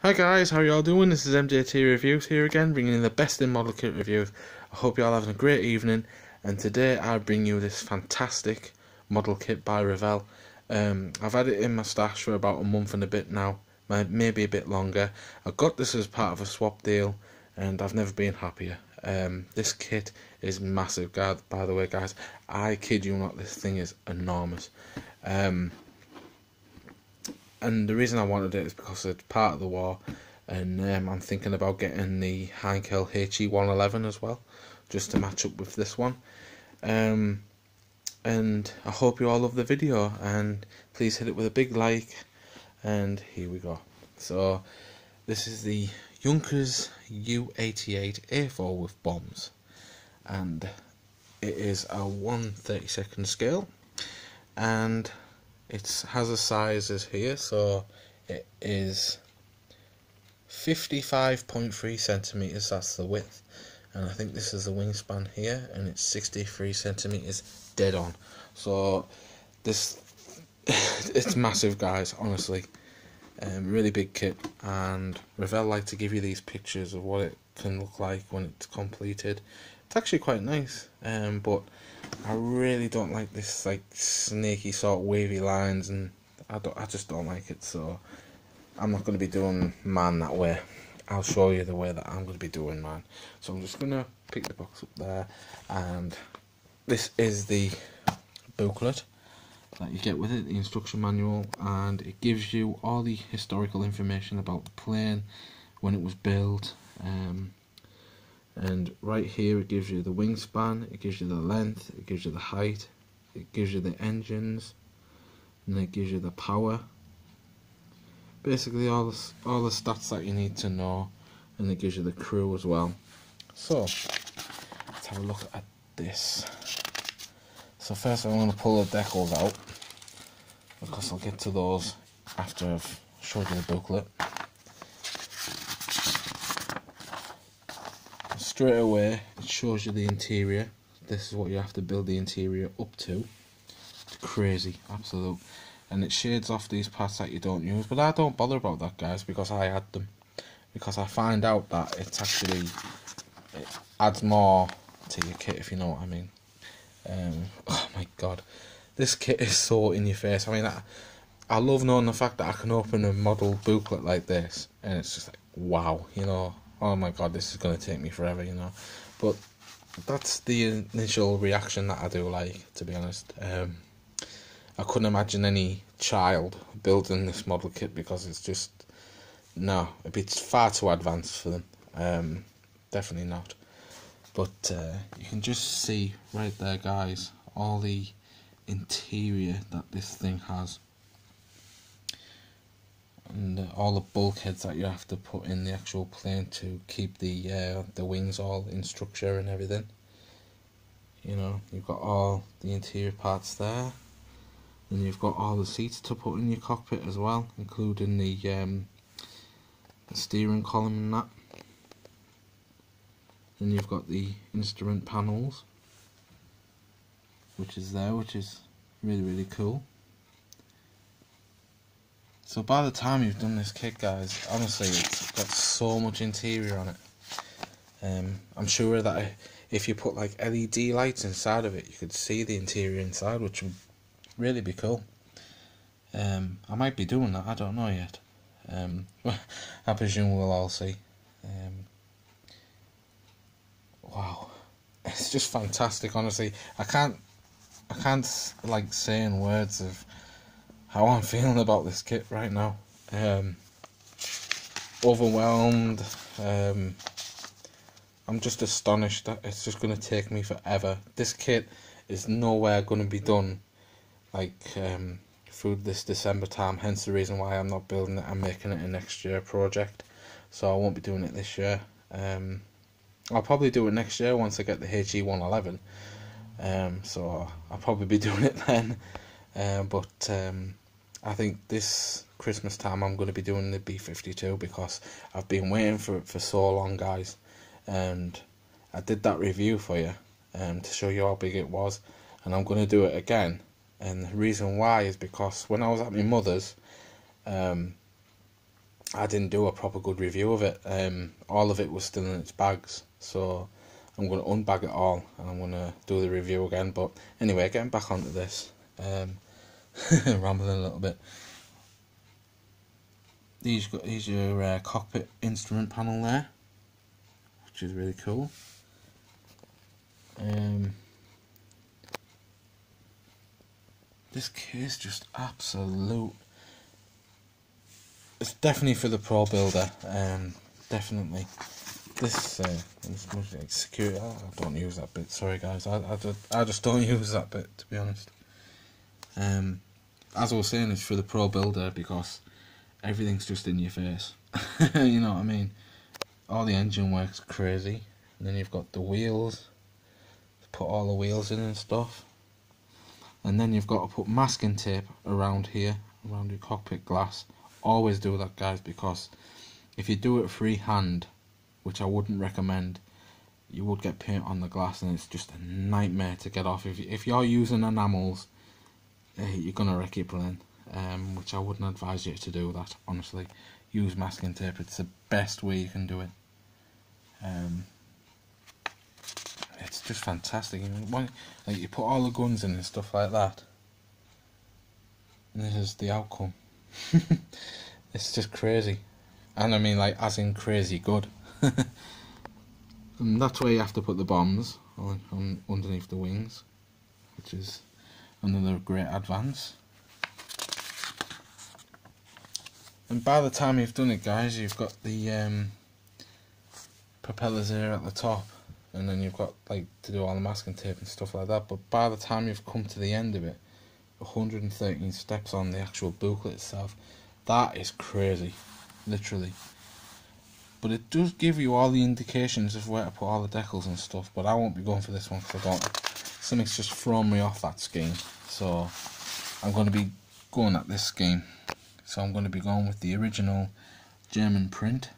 Hi guys, how y'all doing? This is MJT Reviews here again, bringing in the best in model kit reviews. I hope y'all having a great evening, and today I bring you this fantastic model kit by Revell. I've had it in my stash for about a month and a bit now, maybe a bit longer. I got this as part of a swap deal, and I've never been happier. This kit is massive, by the way guys. I kid you not, this thing is enormous. And the reason I wanted it is because it's part of the war, and I'm thinking about getting the Heinkel HE111 as well, just to match up with this one. And I hope you all love the video, and please hit it with a big like, and here we go. So this is the Junkers U88 A4 with bombs, and it is a 1/32 scale, and it has a size as here, so it is 55.3 centimeters. That's the width, and I think this is the wingspan here, and it's 63 centimeters dead on. So this it's massive, guys. Honestly, really big kit, and Revell like to give you these pictures of what it can look like when it's completed. It's actually quite nice, but I really don't like this like snaky sort of wavy lines, and I just don't like it. So I'm not going to be doing mine that way. I'll show you the way that I'm going to be doing mine. So I'm just going to pick the box up there, and this is the booklet that you get with it, the instruction manual, and it gives you all the historical information about the plane, when it was built, and right here it gives you the wingspan, it gives you the length, it gives you the height, it gives you the engines, and it gives you the power. Basically all the stats that you need to know, and it gives you the crew as well. So let's have a look at this. So first I'm going to pull the decals out, because I'll get to those after I've showed you the booklet. Straight away it shows you the interior. This is what you have to build the interior up to. It's crazy, absolute. And it shades off these parts that you don't use, but I don't bother about that, guys, because I add them. Because I find out that it's actually, it adds more to your kit, if you know what I mean. Oh my god, this kit is so in your face. I mean, I love knowing the fact that I can open a model booklet like this, and it's just like, wow, you know. Oh my god, this is going to take me forever, you know. But that's the initial reaction that I do like, to be honest. I couldn't imagine any child building this model kit, because it's just, no, it's far too advanced for them. Definitely not. But you can just see right there, guys, all the interior that this thing has, and all the bulkheads that you have to put in the actual plane to keep the wings all in structure and everything. You know, you've got all the interior parts there, and you've got all the seats to put in your cockpit as well, including the steering column and that. Then you've got the instrument panels, which is there, which is really cool. So by the time you've done this kit, guys, honestly, it's got so much interior on it. I'm sure that if you put like LED lights inside of it, you could see the interior inside, which would really be cool. I might be doing that, I don't know yet. I presume we'll all see. Wow, it's just fantastic, honestly. I can't like say in words of how I'm feeling about this kit right now. Overwhelmed. I'm just astonished that it's just going to take me forever. This kit is nowhere going to be done like through this December time, hence the reason why I'm not building it. I'm making it a next year project, so I won't be doing it this year. I'll probably do it next year once I get the HE111, so I'll probably be doing it then. But I think this Christmas time I'm going to be doing the B-52, because I've been waiting for it for so long, guys. And I did that review for you to show you how big it was, and I'm going to do it again. And the reason why is because when I was at my mother's, I didn't do a proper good review of it. All of it was still in its bags, so I'm going to unbag it all and I'm going to do the review again. But anyway, getting back onto this, rambling a little bit. Here's your cockpit instrument panel there, which is really cool. This case just absolute. It's definitely for the pro builder. Definitely. This like security. I don't use that bit. Sorry guys. I just don't use that bit, to be honest. As I was saying, it's for the pro builder because everything's just in your face. You know what I mean? All the engine work's crazy, and then you've got the wheels. Put all the wheels in and stuff, and then you've got to put masking tape around here, around your cockpit glass. Always do that, guys, because if you do it freehand, which I wouldn't recommend, you would get paint on the glass, and it's just a nightmare to get off. If you're using enamels, you're gonna wreck your plane. Which I wouldn't advise you to do that, honestly. Use masking tape, it's the best way you can do it. It's just fantastic. Like, you put all the guns in and stuff like that, and this is the outcome. It's just crazy, and I mean, like, as in crazy good. And that's where you have to put the bombs on underneath the wings, which is another great advance. And by the time you've done it, guys, you've got the propellers here at the top, and then you've got like to do all the masking tape and stuff like that. But by the time you've come to the end of it, 113 steps on the actual booklet itself. That is crazy, literally. But it does give you all the indications of where to put all the decals and stuff. But I won't be going for this one because I don't. Something's just thrown me off that scheme. So I'm going to be going at this scheme. So I'm going to be going with the original German print,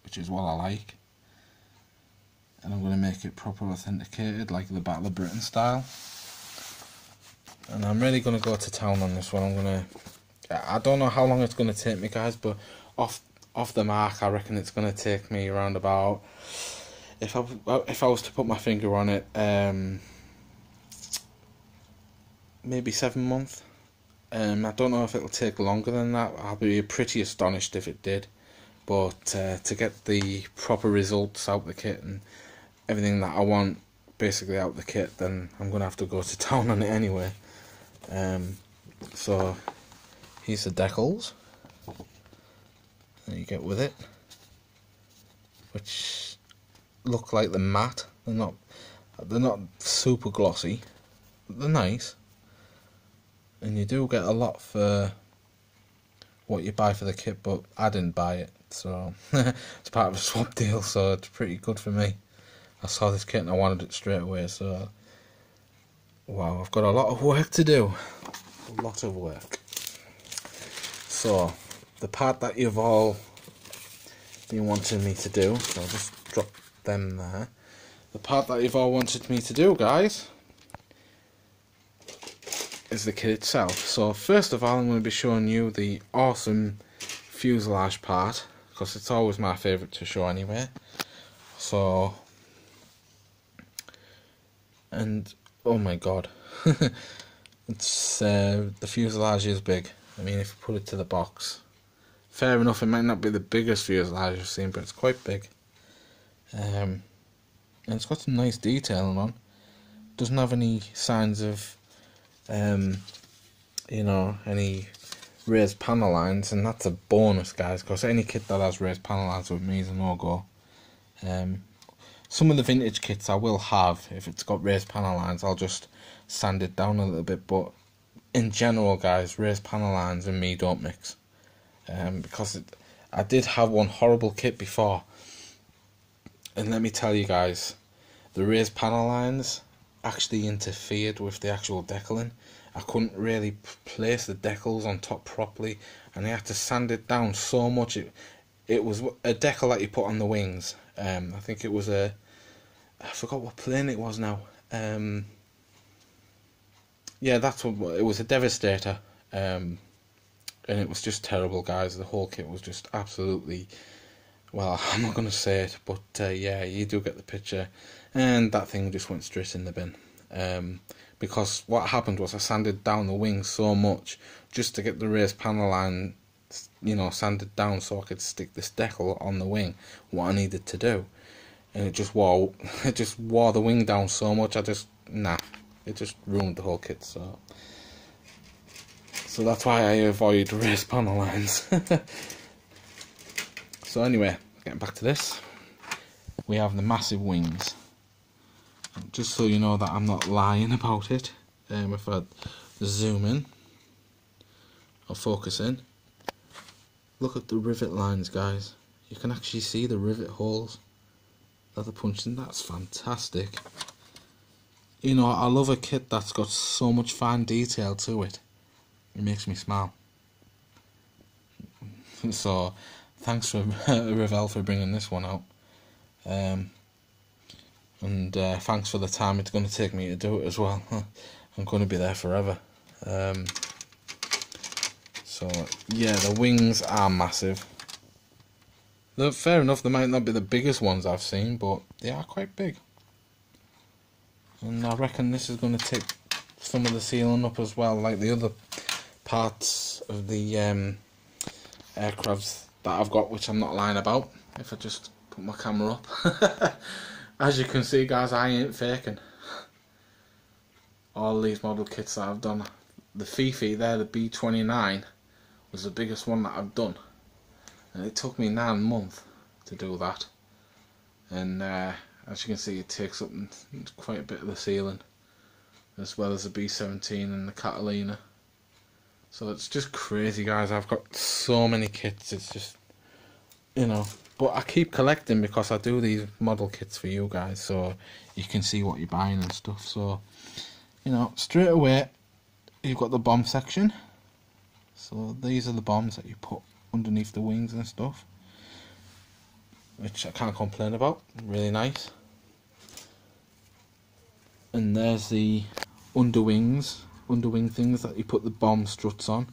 which is what I like. And I'm going to make it proper authenticated, like the Battle of Britain style. And I'm really going to go to town on this one. I don't know how long it's going to take me, guys, but off the mark, I reckon it's going to take me around about, if I was to put my finger on it, maybe 7 months. I don't know if it'll take longer than that. I'll be pretty astonished if it did. But to get the proper results out the kit and everything that I want basically out the kit, then I'm going to have to go to town on it anyway. So here's the decals that you get with it, which look like the matte. They're not super glossy, but they're nice. And you do get a lot for what you buy for the kit, but I didn't buy it, so it's part of a swap deal, so it's pretty good for me. I saw this kit and I wanted it straight away, so wow, I've got a lot of work to do. A lot of work. So, the part that you've all been wanting me to do, so I'll just drop them there. The part that you've all wanted me to do, guys, is the kit itself. So first of all, I'm going to be showing you the awesome fuselage part, because it's always my favourite to show anyway. So, and oh my god, it's the fuselage is big. I mean, if you put it to the box, fair enough, it might not be the biggest fuselage I've seen, but it's quite big. And it's got some nice detailing on. Doesn't have any signs of you know, any raised panel lines, and that's a bonus, guys, because any kit that has raised panel lines with me is a no-go. Some of the vintage kits I will have, if it's got raised panel lines, I'll just sand it down a little bit, but in general, guys, raised panel lines and me don't mix. Because I did have one horrible kit before, and let me tell you guys, the raised panel lines actually interfered with the actual decaling. I couldn't really place the decals on top properly, and I had to sand it down so much. It was a decal that you put on the wings. I think it was I forgot what plane it was now. Yeah, that's what it was, a Devastator. and it was just terrible, guys. The whole kit was just absolutely, well, I'm not going to say it, but yeah, you do get the picture. And that thing just went straight in the bin. Because what happened was I sanded down the wings so much just to get the raised panel line, you know, sanded down so I could stick this decal on the wing, what I needed to do. And it just wore the wing down so much, it just ruined the whole kit. So that's why I avoid raised panel lines. So anyway, getting back to this, we have the massive wings. Just so you know that I'm not lying about it, if I zoom in or focus in, look at the rivet lines, guys. You can actually see the rivet holes that are punched in. That's fantastic. You know, I love a kit that's got so much fine detail to it. It makes me smile. So thanks for Revell for bringing this one out. And thanks for the time it's going to take me to do it as well. I'm going to be there forever. So yeah, the wings are massive. Fair enough, they might not be the biggest ones I've seen, but they are quite big. And I reckon this is going to take some of the ceiling up as well, like the other parts of the aircrafts that I've got, which I'm not lying about. If I just put my camera up. As you can see, guys, I ain't faking. All these model kits that I've done. The Fifi there, the B29, was the biggest one that I've done. And it took me 9 months to do that. And as you can see, it takes up quite a bit of the ceiling. As well as the B17 and the Catalina. So it's just crazy, guys. I've got so many kits, it's just, you know. But I keep collecting because I do these model kits for you guys, so you can see what you're buying and stuff. So, you know, straight away, you've got the bomb section. So these are the bombs that you put underneath the wings and stuff, which I can't complain about. Really nice. And there's the underwing things that you put the bomb struts on.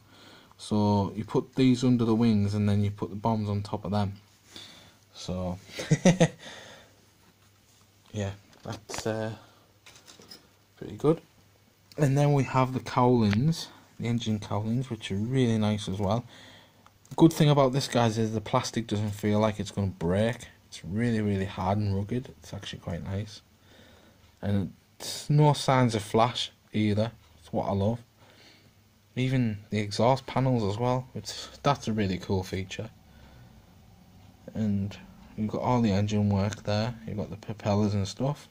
So you put these under the wings and then you put the bombs on top of them. So yeah, that's pretty good. And then we have the cowlings, the engine cowlings, which are really nice as well. The good thing about this, guys, is the plastic doesn't feel like it's going to break. It's really, really hard and rugged. It's actually quite nice. And it's no signs of flash either. It's what I love. Even the exhaust panels as well. That's a really cool feature. And you've got all the engine work there. You've got the propellers and stuff.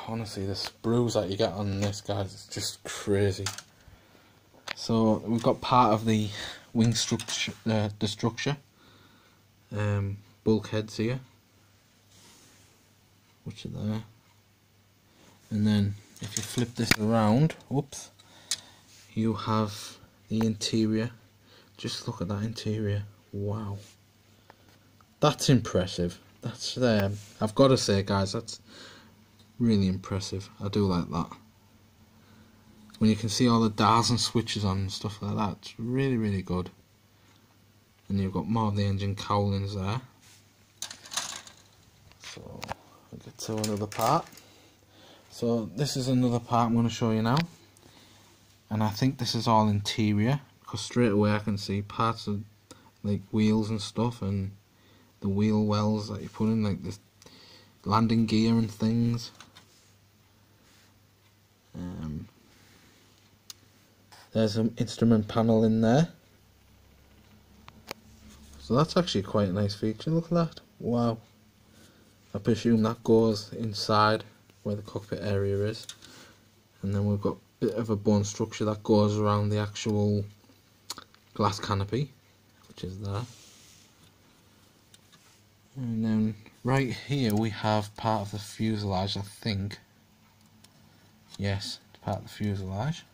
Honestly, the sprues that you get on this, guys, it's just crazy. So we've got part of the wing structure, bulkheads here, which are there. And then if you flip this around, whoops, you have the interior. Just look at that interior. Wow, that's impressive. That's I've got to say, guys, that's really impressive. I do like that. When you can see all the dials and switches on and stuff like that, it's really, really good. And you've got more of the engine cowlings there. So I'll get to another part. So this is another part I'm going to show you now. And I think this is all interior, because straight away I can see parts of like wheels and stuff, and the wheel wells that you put in, like the landing gear and things. There's an instrument panel in there. So that's actually quite a nice feature. Look at that. Wow. I presume that goes inside where the cockpit area is. And then we've got a bit of a bone structure that goes around the actual glass canopy, which is there. And then right here we have part of the fuselage, I think. Yes, it's part of the fuselage.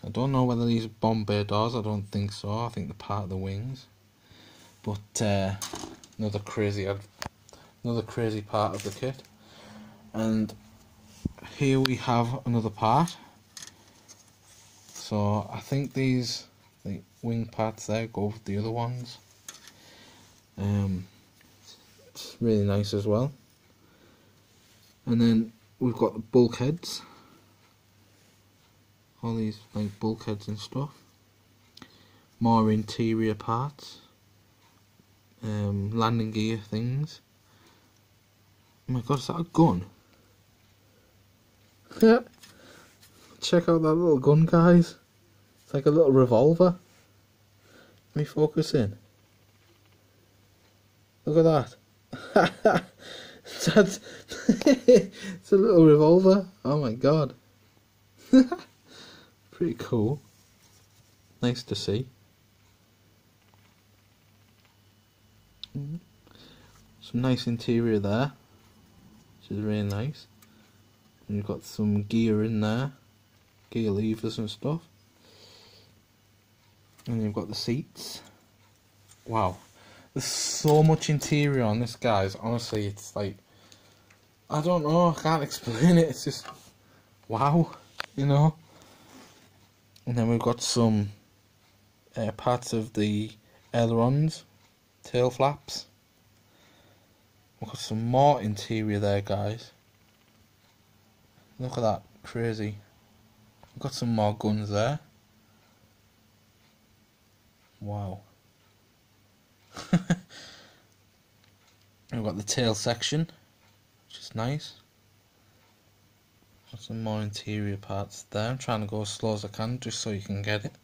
I don't know whether these are bomb bay doors. I don't think so. I think they're part of the wings. But another crazy part of the kit. And here we have another part. So I think these wing parts there go with the other ones. It's really nice as well. And then we've got the bulkheads. All these like bulkheads and stuff. More interior parts. Landing gear things. Oh my god, is that a gun? Check out that little gun, guys. It's like a little revolver. Let me focus in. Look at that. That's it's a little revolver. Oh my god. Pretty cool. Nice to see. Some nice interior there, which is really nice. And you've got some gear in there, gear levers and stuff. And you've got the seats. Wow, there's so much interior on this, guys. Honestly, it's like, I don't know, I can't explain it. It's just wow, you know. And then we've got some parts of the ailerons, tail flaps. We've got some more interior there, guys. Look at that, crazy. We've got some more guns there. Wow. We've got the tail section, which is nice. Got some more interior parts there. I'm trying to go as slow as I can just so you can get it.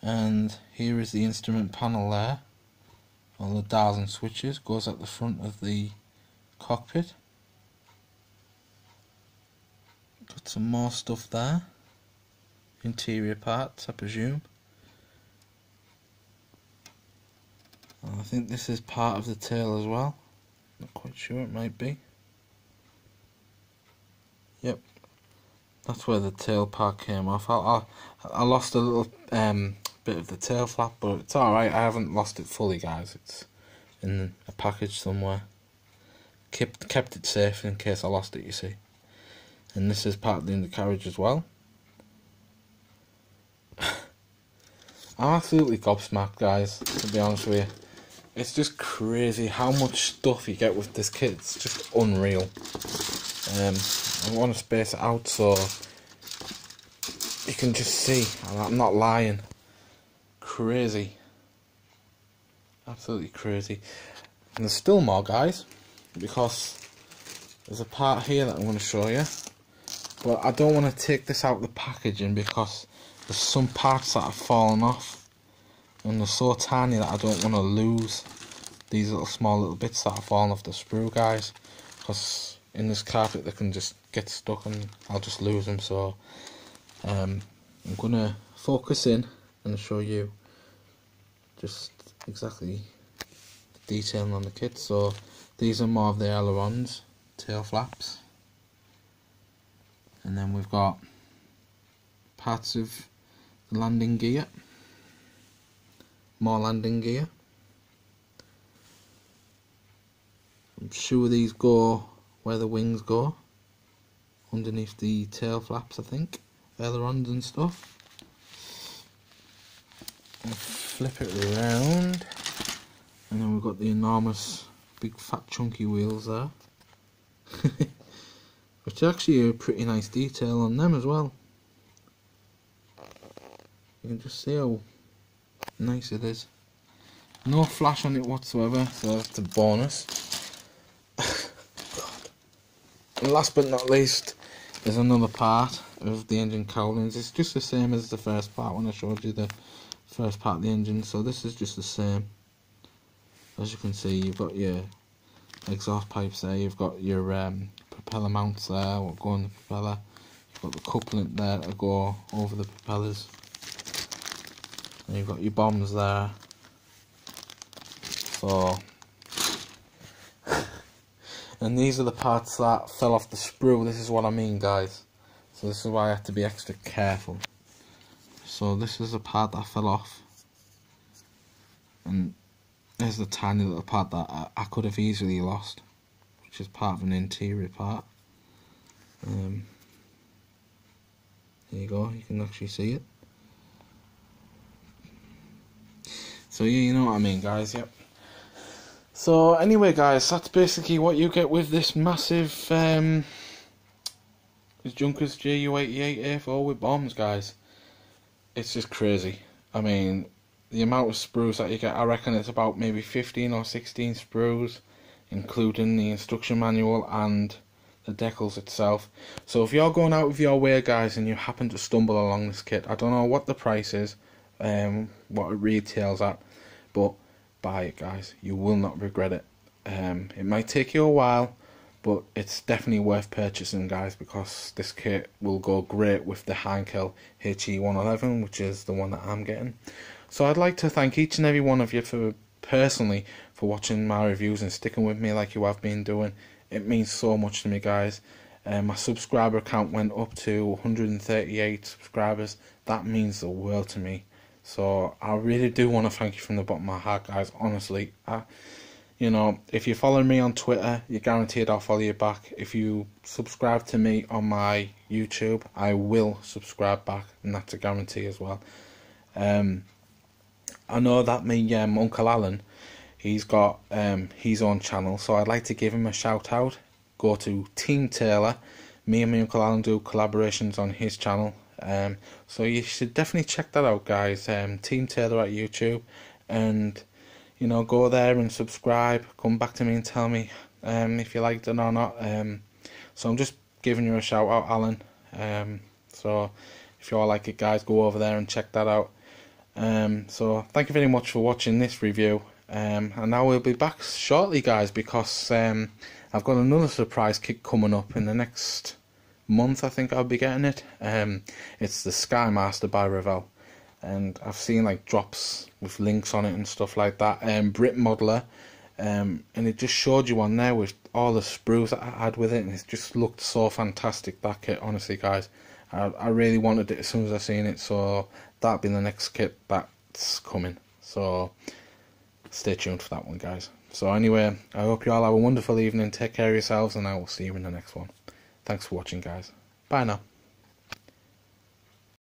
And here is the instrument panel there. All the dials and switches goes at the front of the cockpit. Got some more stuff there. Interior parts, I presume. And I think this is part of the tail as well. Not quite sure, it might be. Yep, that's where the tail part came off. I lost a little bit of the tail flap, but it's alright. I haven't lost it fully, guys. It's in a package somewhere. Kept it safe in case I lost it, you see. And this is part of the undercarriage as well. I'm absolutely gobsmacked, guys, to be honest with you. It's just crazy how much stuff you get with this kit. It's just unreal. I want to space it out so you can just see. I'm not lying. Crazy. Absolutely crazy. And there's still more, guys, because there's a part here that I'm going to show you. But I don't want to take this out of the packaging because there's some parts that have fallen off. And they're so tiny that I don't want to lose these small little bits that have fallen off the sprue, guys. Because in this carpet they can just get stuck and I'll just lose them. So I'm going to focus in and show you just exactly the detailing on the kit. So these are more of the ailerons, tail flaps. And then we've got parts of the landing gear. More landing gear. I'm sure these go where the wings go. Underneath the tail flaps, I think. Ailerons and stuff. And flip it around. And then we've got the enormous, big fat chunky wheels there. Which actually a pretty nice detail on them as well. You can just see how nice it is. No flash on it whatsoever, so that's a bonus. And last but not least, there's another part of the engine cowlings. It's just the same as the first part when I showed you the first part of the engine, so this is just the same. As you can see, you've got your exhaust pipes there, you've got your propeller mounts there, what go on the propeller, you've got the coupling there to go over the propellers, and you've got your bombs there. So, and these are the parts that fell off the sprue. This is what I mean, guys. So this is why I have to be extra careful. So this is a part that fell off, and there's the tiny little part that I could have easily lost, which is part of an interior part. There you go, you can actually see it. So yeah, you know what I mean, guys. Yep. So anyway, guys, that's basically what you get with this massive Junkers Ju-88A4 with bombs, guys. It's just crazy. I mean, the amount of sprues that you get, I reckon it's about maybe 15 or 16 sprues, including the instruction manual and the decals itself. So if you're going out of your way, guys, and you happen to stumble along this kit, I don't know what the price is, what it retails at, but buy it, guys. You will not regret it. It might take you a while, but it's definitely worth purchasing, guys, because this kit will go great with the Heinkel HE111, which is the one that I'm getting. So I'd like to thank each and every one of you personally for watching my reviews and sticking with me like you have been doing. It means so much to me, guys. My subscriber count went up to 138 subscribers. That means the world to me. So I really do want to thank you from the bottom of my heart, guys. Honestly, you know, if you follow me on Twitter, you're guaranteed I'll follow you back. If you subscribe to me on my YouTube, I will subscribe back, and that's a guarantee as well. I know that me Uncle Alan, he's got his own channel, so I'd like to give him a shout out. Go to Team Taylor. Me and my Uncle Alan do collaborations on his channel. So you should definitely check that out, guys. Team Taylor at YouTube, and you know, go there and subscribe. Come back to me and tell me if you liked it or not. So I'm just giving you a shout out, Alan. So if you all like it, guys, go over there and check that out. So thank you very much for watching this review. And now we'll be back shortly, guys, because I've got another surprise kit coming up in the next month. I think I'll be getting it. It's the Skymaster by Revell, and I've seen like drops with links on it and stuff like that. Brit Modeler, and it just showed you on there with all the sprues that I had with it, and it just looked so fantastic, that kit. Honestly, guys, I really wanted it as soon as I seen it, so that'll be the next kit that's coming. So stay tuned for that one, guys. So anyway, I hope you all have a wonderful evening. Take care of yourselves, and I will see you in the next one. Thanks for watching, guys. Bye now.